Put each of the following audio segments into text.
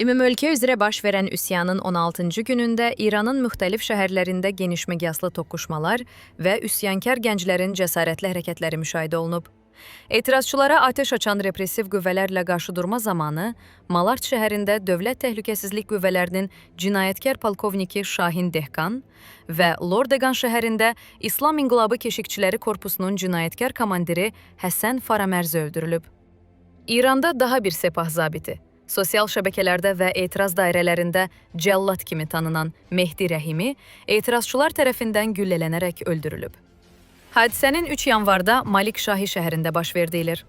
Ümumölkə üzrə baş verən üsyanın 16-cı günündə İranın müxtəlif şəhərlərində geniş miqyaslı toqquşmalar və üsyankar gənclərin cəsarətli hərəkətləri müşahidə olunub. Etirazçılara atəş açan repressiv qüvvələrlə qarşıdurma zamanı Malart şəhərində Dövlət Təhlükəsizlik Qüvvələrinin cinayətkar polkovniki Şahin Dehqan və Lordeqan şəhərində İslam İnqilabı Keşikçiləri Korpusunun cinayətkar komandiri Həsən Faramərzi öldürülüb. İranda daha bir sepah zabiti, sosial şəbəkələrdə və etiraz dairələrində cəllad kimi tanınan Mehdi Rəhimi etirazçılar tərəfindən güllələnərək öldürülüb. Hadisənin 3 yanvarda Malik Şahi şəhərində baş verdilir.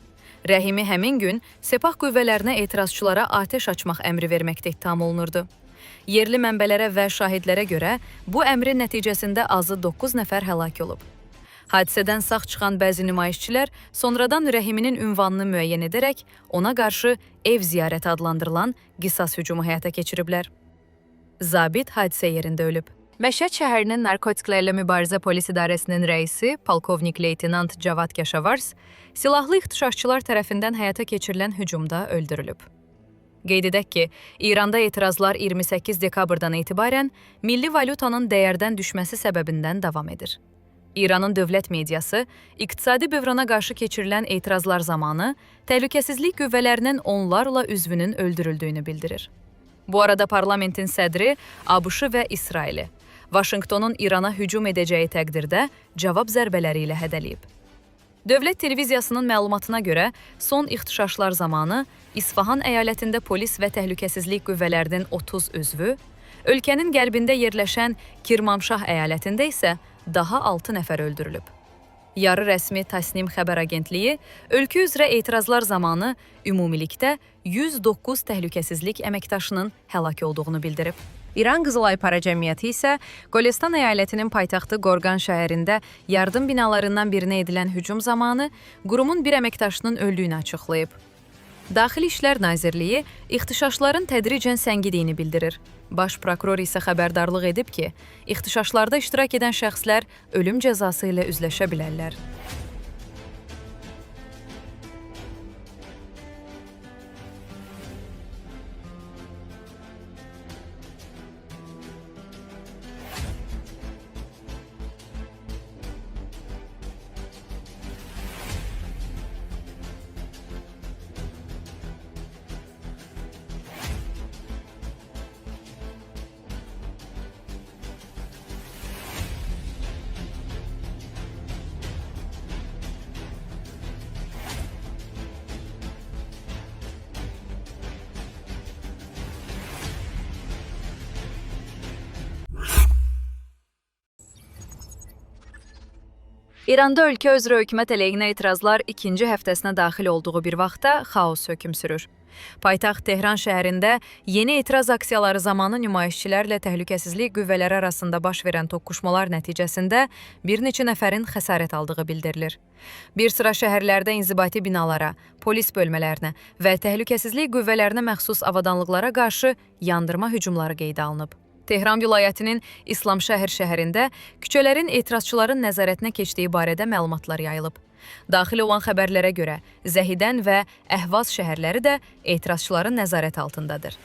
Rəhimi həmin gün sepah qüvvələrinə etirazçılara atəş açmaq əmri verməkdə ittiham olunurdu. Yerli mənbələrə və şahidlərə görə bu əmrin nəticəsində azı 9 nəfər həlak olub. Hadisədən sağ çıxan bəzi nümayişçilər sonradan Rəhiminin ünvanını müəyyən edərək ona qarşı ev ziyarəti adlandırılan qisas hücumu həyata keçiriblər. Zabit hadisə yerində ölüb. Məşəd şəhərinin Narkotiklərlə Mübarizə Polis İdarəsinin rəisi, polkovnik leytenant Cavad Kəşavars, silahlı ixtişaşçılar tərəfindən həyata keçirilən hücumda öldürülüb. Qeyd edək ki, İranda etirazlar 28 dekabrdan etibarən milli valyutanın dəyərdən düşməsi səbəbindən davam edir. İranın dövlət mediası iqtisadi böhrana qarşı keçirilən etirazlar zamanı təhlükəsizlik qüvvələrinin onlarla üzvünün öldürüldüyünü bildirir. Bu arada parlamentin sədri ABŞ və İsraili Vaşinqtonun İrana hücum edəcəyi təqdirdə cavab zərbələri ilə hədələyib. Dövlət televiziyasının məlumatına görə son ixtişaşlar zamanı İsfahan əyalətində polis və təhlükəsizlik qüvvələrinin 30 üzvü, ölkənin qərbində yerləşən Kirmanşah əyalətində isə daha 6 nəfər öldürülüb. Yarı rəsmi Tasnim xəbər agentliyi ölkə üzrə etirazlar zamanı ümumilikdə 109 təhlükəsizlik əməkdaşının həlak olduğunu bildirib. İran Qızılay Para Cəmiyyəti isə Golestan əyalətinin paytaxtı Qorqan şəhərində yardım binalarından birinə edilən hücum zamanı qurumun bir əməkdaşının öldüyünü açıqlayıb. Daxili İşlər Nazirliyi ixtişaşların tədricən səngidiyini bildirir. Baş prokuror isə xəbərdarlıq edib ki, ixtişaşlarda iştirak edən şəxslər ölüm cəzası ilə üzləşə bilərlər. İranda ölkə üzrə hökumət əleyhinə etirazlar ikinci həftəsinə daxil olduğu bir vaxtda xaos hökm sürür. Paytaxt Tehran şəhərində yeni etiraz aksiyaları zamanı nümayişçilərlə təhlükəsizlik qüvvələri arasında baş verən toqquşmalar nəticəsində bir neçə nəfərin xəsarət aldığı bildirilir. Bir sıra şəhərlərdə inzibati binalara, polis bölmələrinə və təhlükəsizlik qüvvələrinə məxsus avadanlıqlara qarşı yandırma hücumları qeydə alınıb. Tehran vilayətinin İslamşəhər şəhərində küçələrin etirazçıların nəzarətinə keçdiyi barədə məlumatlar yayılıb. Daxil olan xəbərlərə görə Zəhidən və Əhvaz şəhərləri də etirazçıların nəzarət altındadır.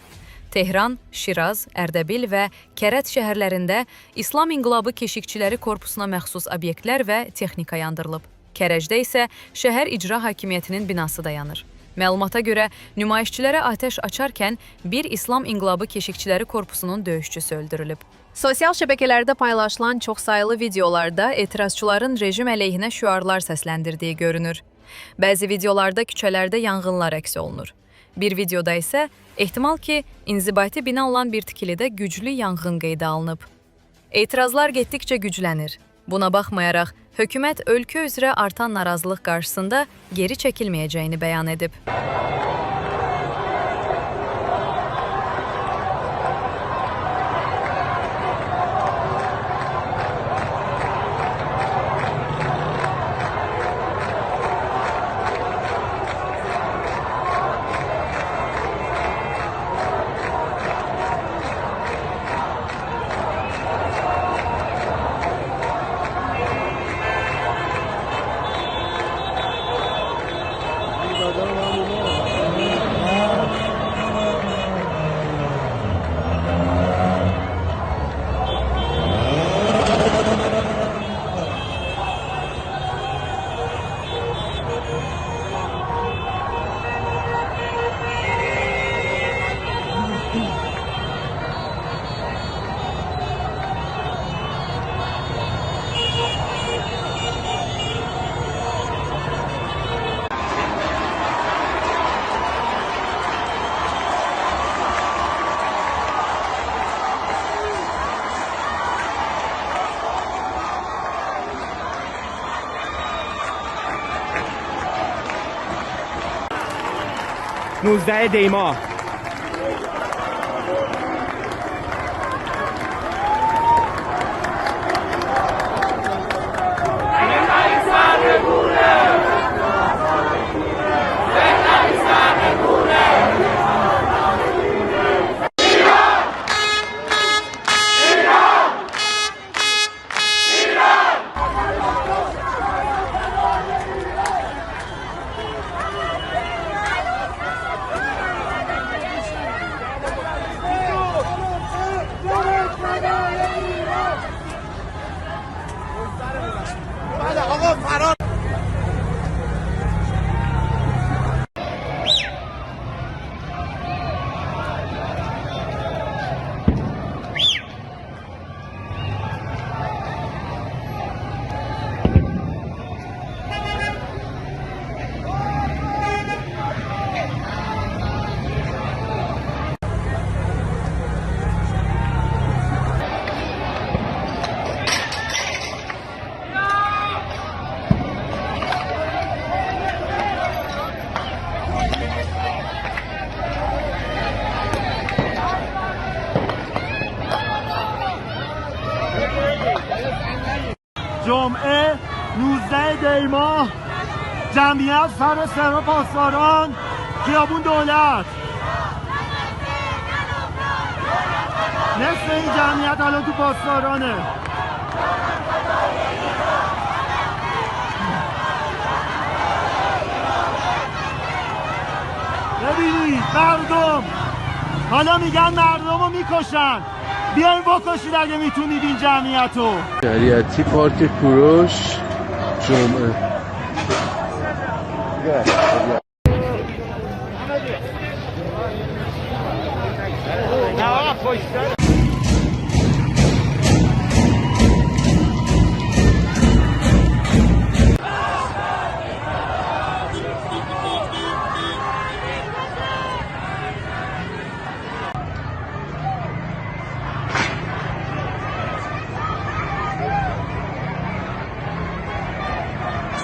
Tehran, Şiraz, Ərdəbil və Kərət şəhərlərində İslam İnqilabı Keşikçiləri Korpusuna məxsus obyektlər və texnika yandırılıb. Kərəcdə isə şəhər icra hakimiyyətinin binası dayanır. Məlumata görə nümayişçilərə atəş açarkən bir İslam İnqilabı Keşikçiləri Korpusunun döyüşçüsü öldürülüb. Sosial şəbəkələrdə paylaşılan çoxsaylı videolarda etirazçıların rejim əleyhinə şüarlar səsləndirdiyi görünür. Bəzi videolarda küçələrdə yanğınlar əks olunur. Bir videoda isə ehtimal ki, inzibati bina olan bir tikilidə güclü yanğın qeydə alınıb. Etirazlar getdikcə güclənir. Buna baxmayaraq, hökumət ölkə üzrə artan narazılıq qarşısında geri çəkilməyəcəyini bəyan edib. 19 دی ماه. جمعه 19 دی ماه جمعیت سر سر پاسداران خیابون دولت. نصف این جمعیت الان تو پاسدارانه. ببینید مردم حالا میگن مردم رو میکشن. بیاین بکشید اگه میتونید این جمعیت رو. شریعتی پارک کوروش جمعه.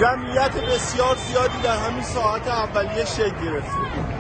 جمعیت بسیار زیادی در همین ساعت اولیه شکل گرفت.